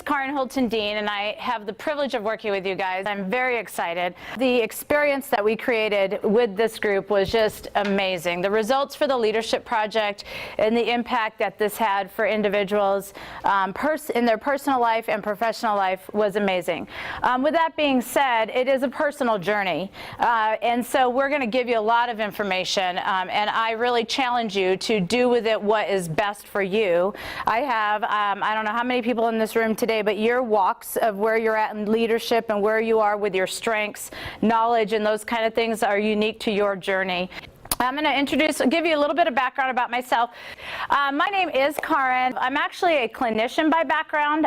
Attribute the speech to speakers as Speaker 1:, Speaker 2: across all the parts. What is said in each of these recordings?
Speaker 1: Karen Holton-Dean, and I have the privilege of working with you guys. I'm very excited. The experience that we created with this group was just amazing. The results for the Leadership Project and the impact that this had for individuals in their personal life and professional life was amazing. With that being said, it is a personal journey, and so we're going to give you a lot of information, and I really challenge you to do with it what is best for you. I have, I don't know how many people in this room today, but your walks of where you're at in leadership and where you are with your strengths, knowledge, and those kind of things are unique to your journey. I'm going to give you a little bit of background about myself. My name is Karen. I'm actually a clinician by background.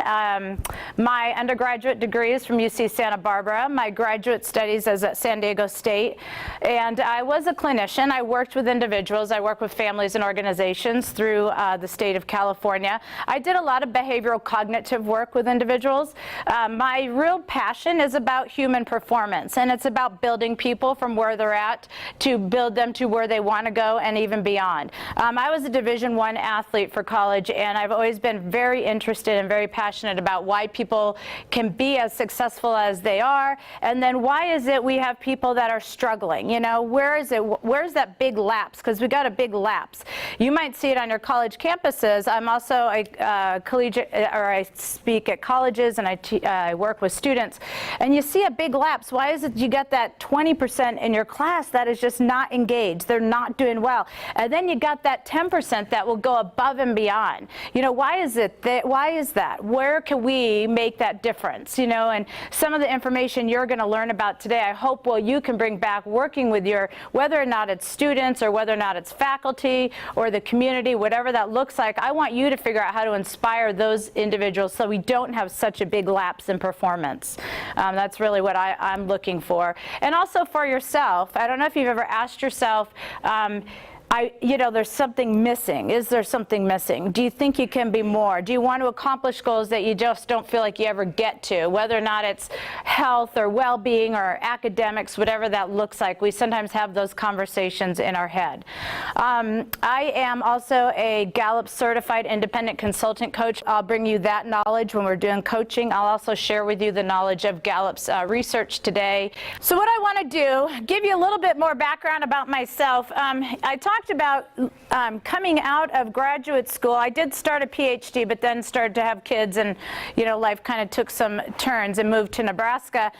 Speaker 1: My undergraduate degree is from UC Santa Barbara. My graduate studies is at San Diego State. And I was a clinician. I worked with individuals. I worked with families and organizations through the state of California. I did a lot of behavioral cognitive work with individuals. My real passion is about human performance, and it's about building people from where they're at to build them to where they want to go and even beyond. I was a Division I athlete for college, and I've always been very interested and very passionate about why people can be as successful as they are, and then why is it we have people that are struggling? You know, where's that big lapse? Because we got a big lapse. You might see it on your college campuses. I'm also a collegiate, or I speak at colleges, and I work with students, and you see a big lapse. Why is it you got that 20% in your class that is just not engaged? They're not doing well. And then you got that 10% that will go above and beyond. You know, why is it that, why is that? Where can we make that difference? You know, and some of the information you're going to learn about today, I hope, well, you can bring back working with your, whether or not it's students or whether or not it's faculty or the community, whatever that looks like. I want you to figure out how to inspire those individuals so we don't have such a big lapse in performance. That's really what I'm looking for. And also for yourself. I don't know if you've ever asked yourself, you know, there's something missing. Is there something missing? Do you think you can be more? Do you want to accomplish goals that you just don't feel like you ever get to? Whether or not it's health or well-being or academics, whatever that looks like, we sometimes have those conversations in our head. I am also a Gallup certified independent consultant coach. I'll bring you that knowledge when we're doing coaching. I'll also share with you the knowledge of Gallup's research today. So what I want to do, give you a little bit more background about myself. I talked about coming out of graduate school. I did start a PhD, but then started to have kids, and you know, life kind of took some turns and moved to Nebraska.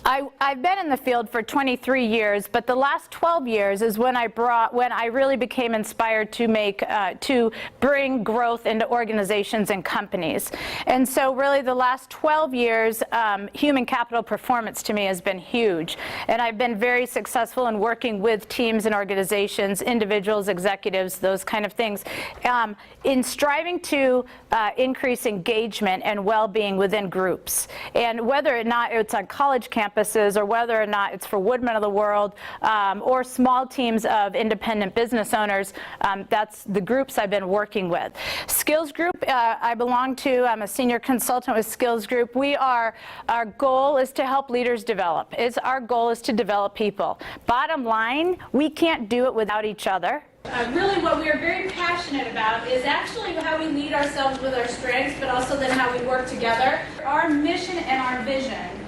Speaker 1: I've been in the field for 23 years, but the last 12 years is when I really became inspired to bring growth into organizations and companies. And so really the last 12 years, human capital performance to me has been huge. And I've been very successful in working with teams and organizations, individuals, executives, those kind of things, in striving to increase engagement and well-being within groups. And whether or not it's on college campuses or whether or not it's for Woodmen of the World or small teams of independent business owners, that's the groups I've been working with. Skills Group, I belong to. I'm a senior consultant with Skills Group. Our goal is to help leaders develop. Our goal is to develop people. Bottom line, we can't do it without each other. Really what we are very passionate about is actually how we lead ourselves with our strengths, but also then how we work together. Our mission and our vision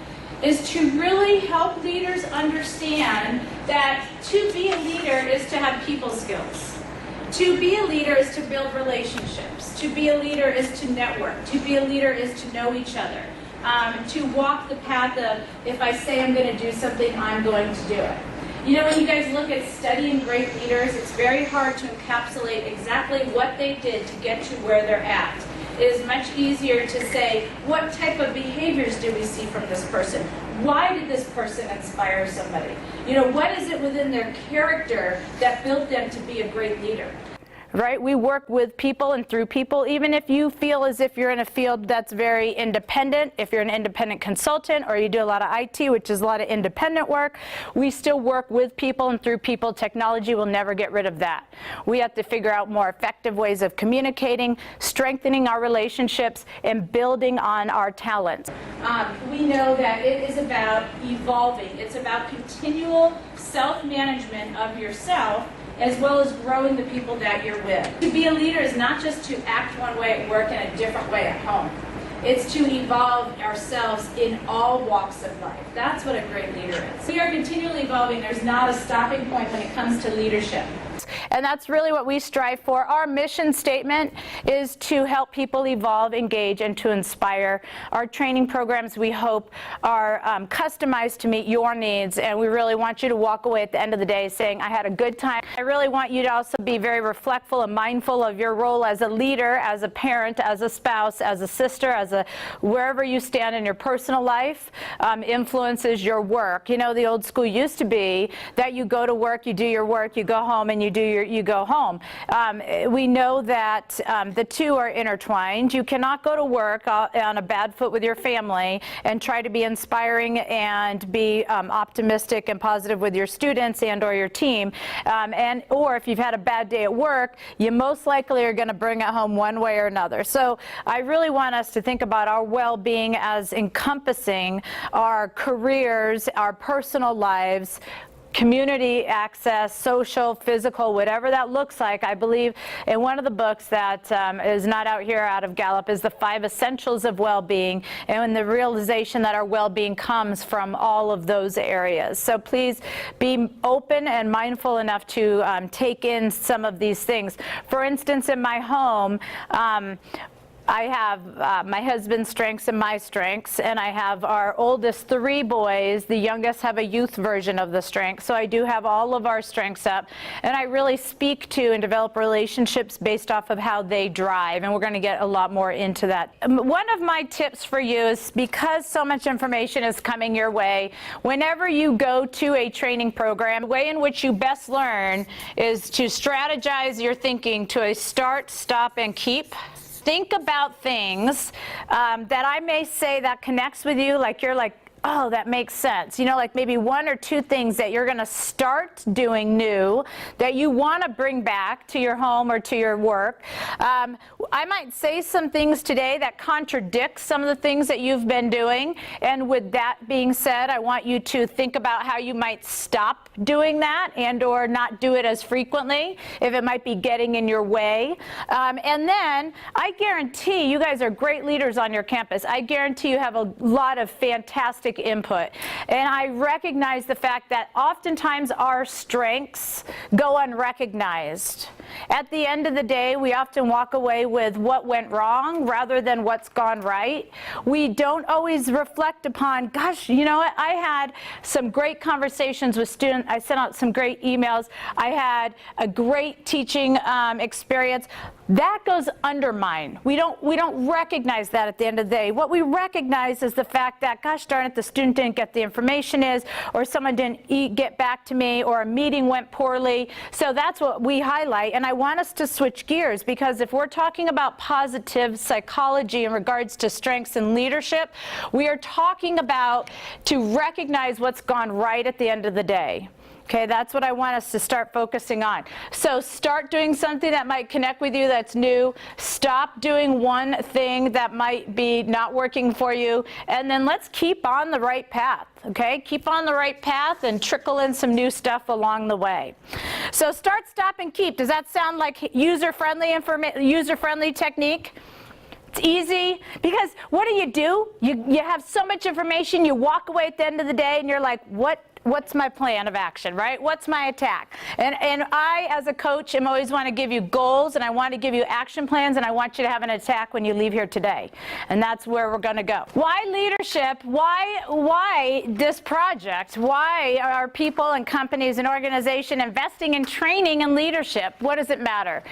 Speaker 1: is to really help leaders understand that to be a leader is to have people skills. To be a leader is to build relationships. To be a leader is to network. To be a leader is to know each other. To walk the path of, if I say I'm going to do something, I'm going to do it. You know, when you guys look at studying great leaders, it's very hard to encapsulate exactly what they did to get to where they're at. It is much easier to say, what type of behaviors do we see from this person? Why did this person inspire somebody? You know, what is it within their character that built them to be a great leader? Right? We work with people and through people, even if you feel as if you're in a field that's very independent, if you're an independent consultant or you do a lot of IT, which is a lot of independent work, we still work with people and through people. Technology will never get rid of that. We have to figure out more effective ways of communicating, strengthening our relationships, and building on our talents. We know that it is about evolving. It's about continual self-management of yourself as well as growing the people that you're with. To be a leader is not just to act one way at work and a different way at home. It's to evolve ourselves in all walks of life. That's what a great leader is. We are continually evolving. There's not a stopping point when it comes to leadership. And that's really what we strive for. Our mission statement is to help people evolve, engage, and to inspire. Our training programs, we hope, are customized to meet your needs, and we really want you to walk away at the end of the day saying, I had a good time. I really want you to also be very reflectful and mindful of your role as a leader, as a parent, as a spouse, as a sister, wherever you stand in your personal life influences your work. You know, the old school used to be that you go to work, you do your work, you go home, and you go home. We know that the two are intertwined. You cannot go to work on a bad foot with your family and try to be inspiring and be optimistic and positive with your students and or your team. Or if you've had a bad day at work, you most likely are going to bring it home one way or another. So I really want us to think about our well-being as encompassing our careers, our personal lives, community access, social, physical, whatever that looks like. I believe in one of the books that is not out here out of Gallup is the 5 Essentials of Well-Being, and the realization that our well-being comes from all of those areas. So please be open and mindful enough to take in some of these things. For instance, in my home, I have my husband's strengths and my strengths, and I have our oldest 3 boys. The youngest have a youth version of the strengths, so I do have all of our strengths up, and I really speak to and develop relationships based off of how they drive, and we're going to get a lot more into that. One of my tips for you is, because so much information is coming your way, whenever you go to a training program, the way in which you best learn is to strategize your thinking to a start, stop, and keep. Think about things that I may say that connects with you, like you're like, oh, that makes sense. You know, like maybe 1 or 2 things that you're going to start doing new that you want to bring back to your home or to your work. I might say some things today that contradict some of the things that you've been doing. And with that being said, I want you to think about how you might stop doing that and or not do it as frequently if it might be getting in your way. And then I guarantee you guys are great leaders on your campus. I guarantee you have a lot of fantastic input. And I recognize the fact that oftentimes our strengths go unrecognized. At the end of the day, we often walk away with what went wrong rather than what's gone right. We don't always reflect upon, gosh, you know what, I had some great conversations with students. I sent out some great emails. I had a great teaching experience. That goes undermined. We don't recognize that at the end of the day. What we recognize is the fact that, gosh darn it, the student didn't get the information or someone didn't get back to me, or a meeting went poorly. So that's what we highlight. And I want us to switch gears, because if we're talking about positive psychology in regards to strengths and leadership, we are talking about to recognize what's gone right at the end of the day. Okay, that's what I want us to start focusing on. So start doing something that might connect with you that's new. Stop doing one thing that might be not working for you. And then let's keep on the right path. Okay, keep on the right path and trickle in some new stuff along the way. So start, stop, and keep. Does that sound like user-friendly technique? It's easy, because what do? You have so much information, you walk away at the end of the day and you're like, what's my plan of action, right? What's my attack? And I, as a coach, am always want to give you goals, and I want to give you action plans, and I want you to have an attack when you leave here today. And that's where we're going to go. Why leadership? Why this project? Why are people and companies and organizations investing in training and leadership? What does it matter?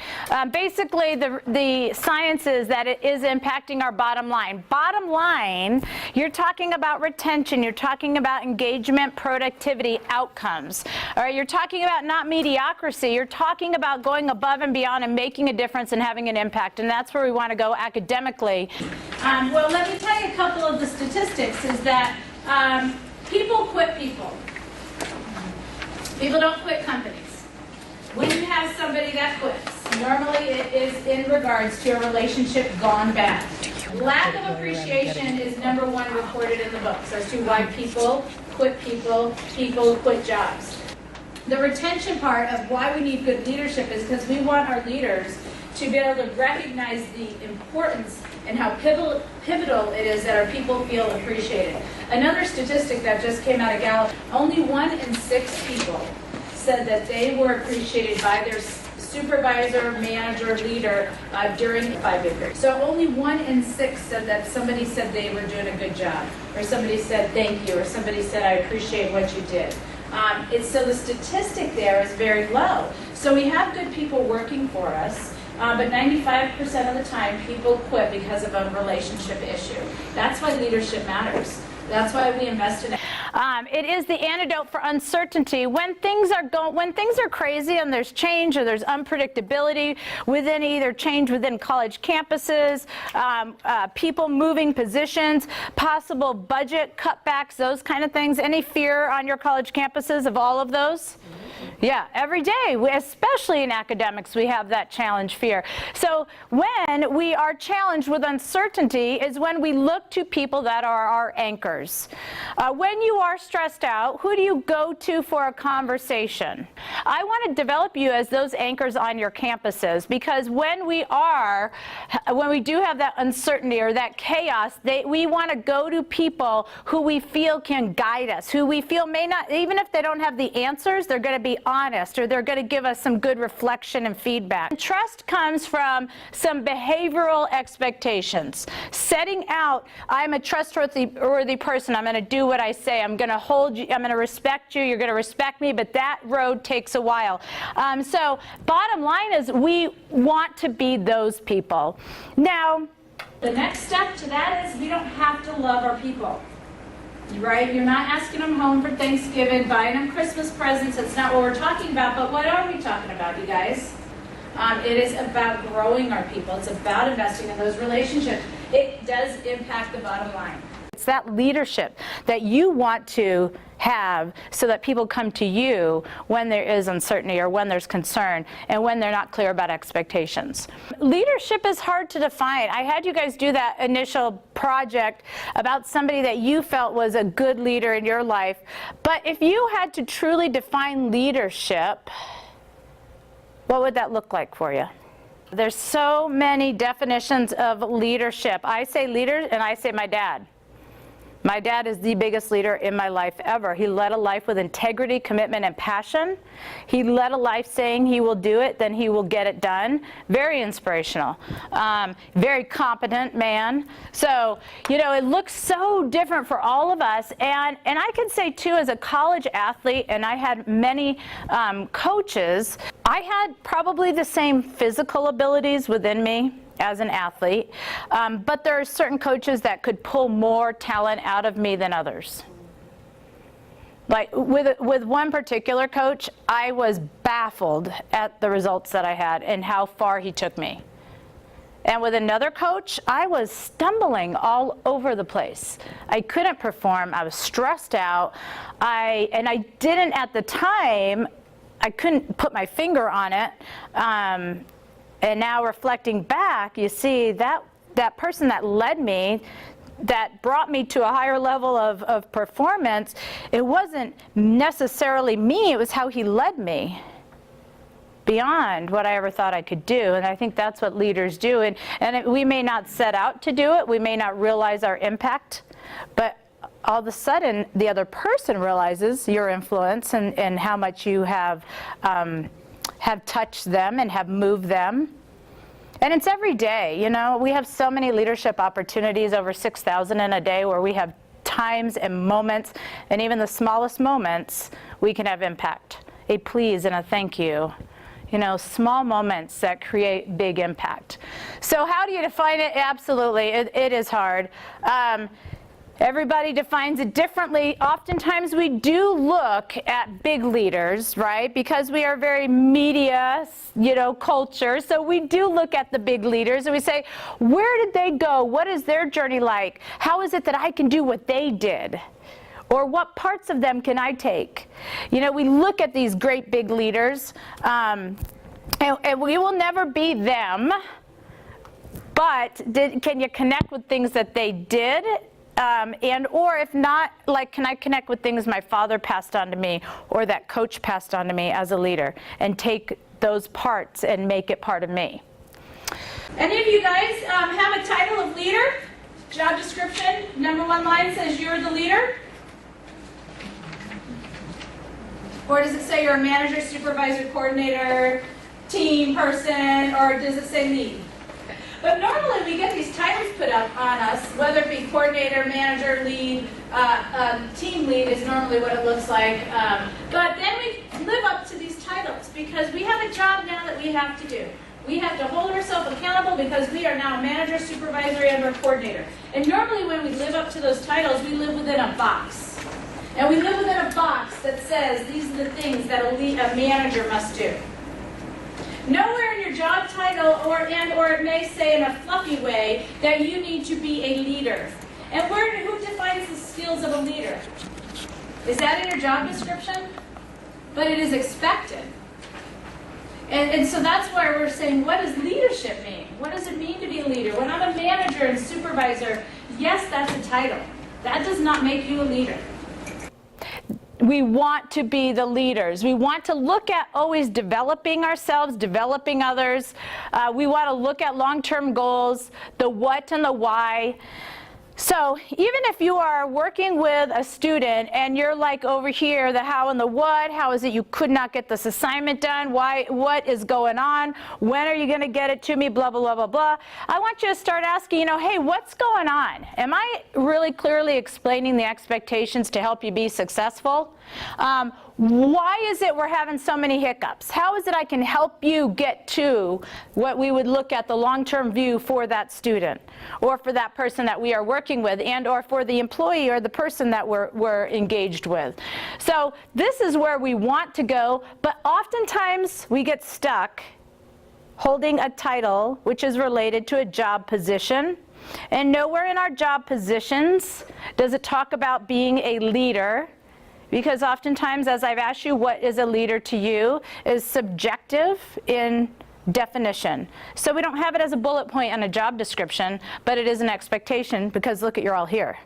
Speaker 1: Basically, the science is that it is impacting our bottom line. Bottom line, you're talking about retention, you're talking about engagement, productivity, outcomes. All right, you're talking about not mediocrity. You're talking about going above and beyond and making a difference and having an impact, and that's where we want to go academically. Well, let me tell you a couple of the statistics. Is that people quit people. People don't quit companies. When you have somebody that quits, normally it is in regards to a relationship gone bad. Lack of appreciation is number 1 reported in the books as to why people quit jobs. The retention part of why we need good leadership is because we want our leaders to be able to recognize the importance and how pivotal it is that our people feel appreciated. Another statistic that just came out of Gallup, only 1 in 6 people said that they were appreciated by their supervisor, manager, leader during the 5-year period. So only 1 in 6 said that somebody said they were doing a good job, or somebody said thank you, or somebody said I appreciate what you did. So the statistic there is very low. So we have good people working for us, but 95% of the time people quit because of a relationship issue. That's why leadership matters. That's why we invest in it.
Speaker 2: It is the antidote for uncertainty. When things are crazy and there's change or there's unpredictability within either change within college campuses, people moving positions, possible budget cutbacks, those kind of things. Any fear on your college campuses of all of those? Yeah, every day, especially in academics, we have that challenge fear. So when we are challenged with uncertainty is when we look to people that are our anchors. When you are stressed out, who do you go to for a conversation? I want to develop you as those anchors on your campuses, because when we do have that uncertainty or that chaos, we want to go to people who we feel can guide us, who we feel may not, even if they don't have the answers, they're going to be honest, or they're going to give us some good reflection and feedback. And trust comes from some behavioral expectations. Setting out, I'm a trustworthy person, I'm going to do what I say, I'm going to hold you, I'm going to respect you, you're going to respect me, but that road takes a while. So bottom line is we want to be those people. Now,
Speaker 1: the next step to that is we don't have to love our people. Right? You're not asking them home for Thanksgiving, buying them Christmas presents. That's not what we're talking about. But what are we talking about, you guys? It is about growing our people. It's about investing in those relationships. It does impact the bottom line.
Speaker 2: It's that leadership that you want to have so that people come to you when there is uncertainty or when there's concern and when they're not clear about expectations. Leadership is hard to define. I had you guys do that initial project about somebody that you felt was a good leader in your life. But if you had to truly define leadership, what would that look like for you? There's so many definitions of leadership. I say leader and I say my dad. My dad is the biggest leader in my life ever. He led a life with integrity, commitment, and passion. He led a life saying he will do it, then he will get it done. Very inspirational. Very competent man. So, you know, it looks so different for all of us. And I can say, too, as a college athlete, and I had many coaches, I had probably the same physical abilities within me as an athlete, but there are certain coaches that could pull more talent out of me than others. Like with one particular coach, I was baffled at the results that I had and how far he took me. And with another coach, I was stumbling all over the place. I couldn't perform. I was stressed out. I didn't at the time, I couldn't put my finger on it. And now reflecting back, you see that person that led me, that brought me to a higher level of performance, it wasn't necessarily me, it was how he led me beyond what I ever thought I could do. And I think that's what leaders do. And we may not set out to do it, we may not realize our impact, but all of a sudden the other person realizes your influence and how much you have touched them and have moved them. And it's every day, you know. We have so many leadership opportunities, over 6,000 in a day, where we have times and moments, and even the smallest moments, we can have impact. A please and a thank you. You know, small moments that create big impact. So how do you define it? Absolutely, it is hard. Everybody defines it differently. Oftentimes we do look at big leaders, right? Because we are very media, you know, culture. So we do look at the big leaders and we say, where did they go? What is their journey like? How is it that I can do what they did? Or what parts of them can I take? You know, we look at these great big leaders, and we will never be them, but can you connect with things that they did And or if not, like, can I connect with things my father passed on to me or that coach passed on to me as a leader and take those parts and make it part of me?
Speaker 1: Any of you guys have a title of leader? Job description, number 1 line says you're the leader? Or does it say you're a manager, supervisor, coordinator, team person, or does it say lead? But normally we get these titles put up on us, whether it be coordinator, manager, lead, team lead is normally what it looks like. But then we live up to these titles because we have a job now that we have to do. We have to hold ourselves accountable because we are now manager, supervisor, and or coordinator. And normally when we live up to those titles, we live within a box. And we live within a box that says these are the things that a manager must do. Nowhere in your job title or it may say in a fluffy way that you need to be a leader. And who defines the skills of a leader? Is that in your job description? But it is expected. And so that's why we're saying, what does leadership mean? What does it mean to be a leader? When I'm a manager and supervisor, yes, that's a title. That does not make you a leader.
Speaker 2: We want to be the leaders. We want to look at always developing ourselves, developing others. We want to look at long-term goals, the what and the why. So even if you are working with a student and you're like over here, the how and the what, how is it you could not get this assignment done? Why? What is going on? When are you going to get it to me? Blah, blah, blah, blah, blah. I want you to start asking, hey, what's going on? Am I really clearly explaining the expectations to help you be successful? Why is it we're having so many hiccups? How is it I can help you get to what we would look at the long-term view for that student or for that person that we are working with and or for the employee or the person that we're engaged with? So this is where we want to go, but oftentimes we get stuck holding a title which is related to a job position. And nowhere in our job positions does it talk about being a leader. Because oftentimes, as I've asked you, what is a leader to you is subjective in definition. So we don't have it as a bullet point on a job description, but it is an expectation because look, you're all here.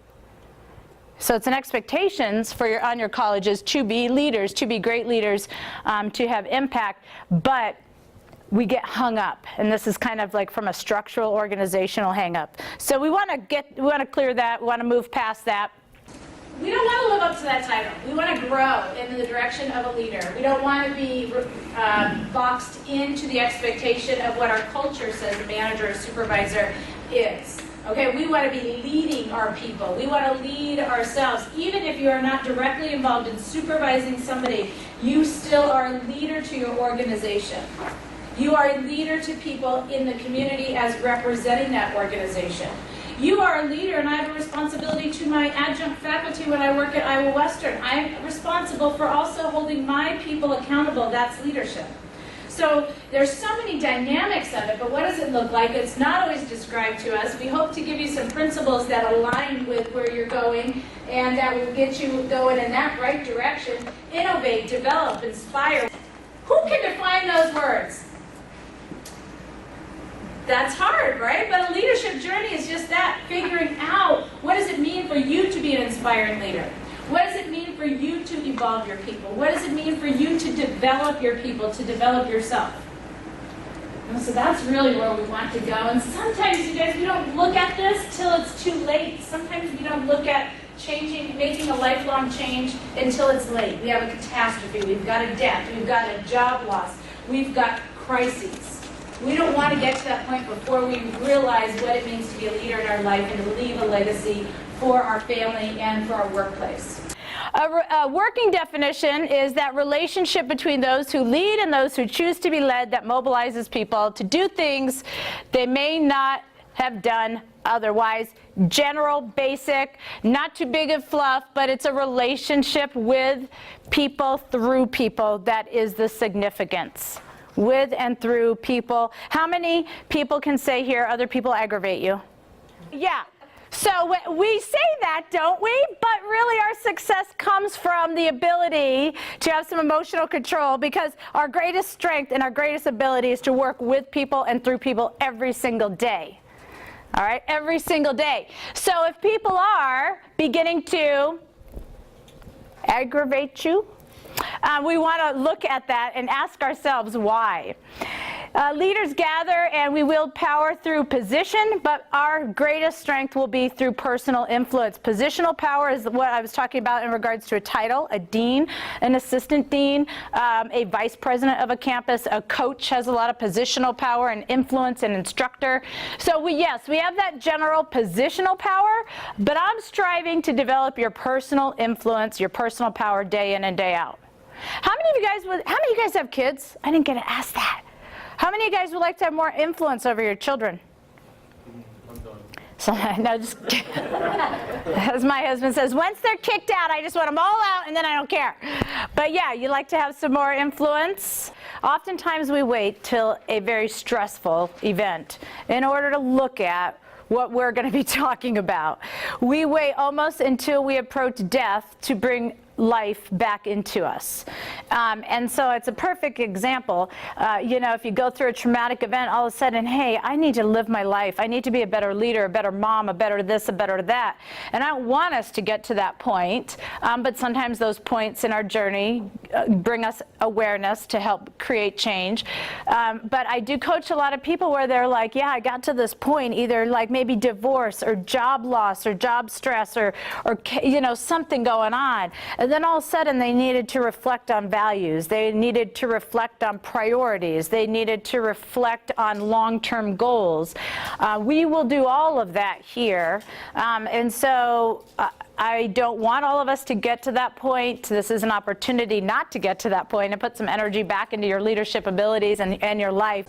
Speaker 2: So it's an expectations for on your colleges to be leaders, to be great leaders, to have impact, but we get hung up, and this is kind of like from a structural organizational hang up. So we want to clear that, we want to move past that.
Speaker 1: We don't want to live up to that title. We want to grow in the direction of a leader. We don't want to be boxed into the expectation of what our culture says a manager or supervisor is. Okay, we want to be leading our people. We want to lead ourselves. Even if you are not directly involved in supervising somebody, you still are a leader to your organization. You are a leader to people in the community as representing that organization. You are a leader, and I have a responsibility to my adjunct faculty when I work at Iowa Western. I'm responsible for also holding my people accountable. That's leadership. So there's so many dynamics of it, but what does it look like? It's not always described to us. We hope to give you some principles that align with where you're going and that will get you going in that right direction. Innovate, develop, inspire. Who can define those words? That's hard, right? But a leadership journey is just that, figuring out what does it mean for you to be an inspiring leader? What does it mean for you to evolve your people? What does it mean for you to develop your people, to develop yourself? And so that's really where we want to go. And sometimes, you guys, we don't look at this till it's too late. Sometimes we don't look at changing, making a lifelong change until it's late. We have a catastrophe. We've got a death. We've got a job loss. We've got crises. We don't want to get to that point before we realize what it means to be a leader in our life and to leave a legacy for our family and for our workplace.
Speaker 2: A working definition is that relationship between those who lead and those who choose to be led that mobilizes people to do things they may not have done otherwise. General, basic, not too big of fluff, but it's a relationship with people through people that is the significance. With and through people. How many people can say here other people aggravate you? Yeah. So we say that, don't we? But really our success comes from the ability to have some emotional control, because our greatest strength and our greatest ability is to work with people and through people every single day. All right, every single day. So if people are beginning to aggravate you, we want to look at that and ask ourselves why. Leaders gather and we wield power through position, but our greatest strength will be through personal influence. Positional power is what I was talking about in regards to a title, a dean, an assistant dean, a vice president of a campus, a coach has a lot of positional power and influence, and instructor. So yes, we have that general positional power, but I'm striving to develop your personal influence, your personal power day in and day out. How many of you guys have kids? I didn't get to ask that. How many of you guys would like to have more influence over your children? So, no, just as my husband says, once they're kicked out, I just want them all out and then I don't care. But yeah, you like to have some more influence? Oftentimes we wait till a very stressful event in order to look at what we're going to be talking about. We wait almost until we approach death to bring life back into us. And so it's a perfect example. If you go through a traumatic event, all of a sudden, hey, I need to live my life. I need to be a better leader, a better mom, a better this, a better that. And I don't want us to get to that point, but sometimes those points in our journey bring us awareness to help create change. But I do coach a lot of people where they're like, yeah, I got to this point, either like maybe divorce or job loss or job stress or something going on. And then all of a sudden they needed to reflect on values. They needed to reflect on priorities. They needed to reflect on long-term goals. We will do all of that here. And so I don't want all of us to get to that point. This is an opportunity not to get to that point and put some energy back into your leadership abilities and your life.